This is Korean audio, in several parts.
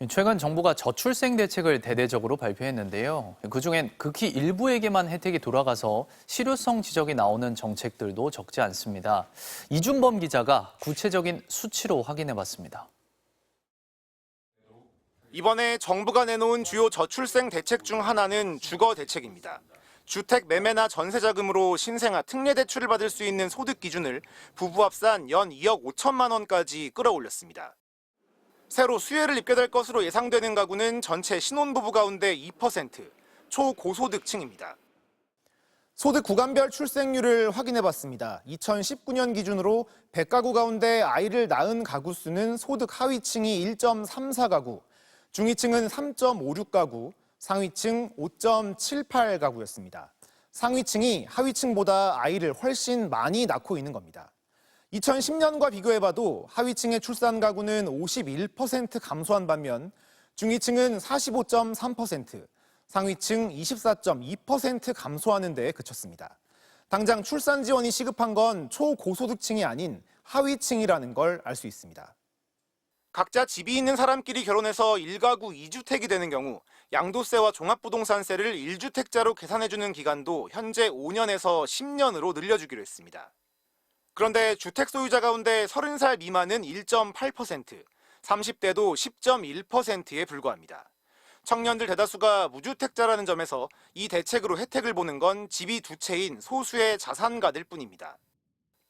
최근 정부가 저출생 대책을 대대적으로 발표했는데요. 그중엔 극히 일부에게만 혜택이 돌아가서 실효성 지적이 나오는 정책들도 적지 않습니다. 이준범 기자가 구체적인 수치로 확인해봤습니다. 이번에 정부가 내놓은 주요 저출생 대책 중 하나는 주거 대책입니다. 주택 매매나 전세 자금으로 신생아 특례 대출을 받을 수 있는 소득 기준을 부부 합산 연 2억 5천만 원까지 끌어올렸습니다. 새로 수혜를 입게 될 것으로 예상되는 가구는 전체 신혼부부 가운데 2%, 초고소득층입니다. 소득 구간별 출생률을 확인해봤습니다. 2019년 기준으로 100가구 가운데 아이를 낳은 가구 수는 소득 하위층이 1.34가구, 중위층은 3.56가구, 상위층 5.78가구였습니다. 상위층이 하위층보다 아이를 훨씬 많이 낳고 있는 겁니다. 2010년과 비교해봐도 하위층의 출산 가구는 51% 감소한 반면 중위층은 45.3%, 상위층 24.2% 감소하는 데 그쳤습니다. 당장 출산 지원이 시급한 건 초고소득층이 아닌 하위층이라는 걸 알 수 있습니다. 각자 집이 있는 사람끼리 결혼해서 1가구 2주택이 되는 경우 양도세와 종합부동산세를 1주택자로 계산해주는 기간도 현재 5년에서 10년으로 늘려주기로 했습니다. 그런데 주택 소유자 가운데 30살 미만은 1.8%, 30대도 10.1%에 불과합니다. 청년들 대다수가 무주택자라는 점에서 이 대책으로 혜택을 보는 건 집이 두 채인 소수의 자산가들 뿐입니다.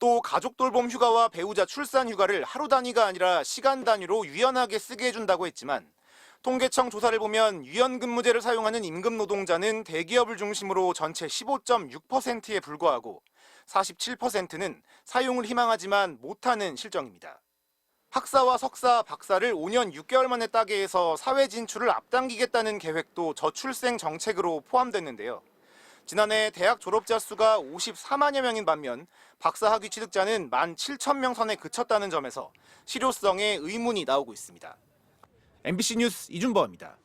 또 가족 돌봄 휴가와 배우자 출산 휴가를 하루 단위가 아니라 시간 단위로 유연하게 쓰게 해준다고 했지만 통계청 조사를 보면 유연근무제를 사용하는 임금 노동자는 대기업을 중심으로 전체 15.6%에 불과하고 47%는 사용을 희망하지만 못하는 실정입니다. 학사와 석사, 박사를 5년 6개월 만에 따게 해서 사회 진출을 앞당기겠다는 계획도 저출생 정책으로 포함됐는데요. 지난해 대학 졸업자 수가 54만여 명인 반면 박사 학위 취득자는 17,000명 선에 그쳤다는 점에서 실효성에 의문이 나오고 있습니다. MBC 뉴스 이준범입니다.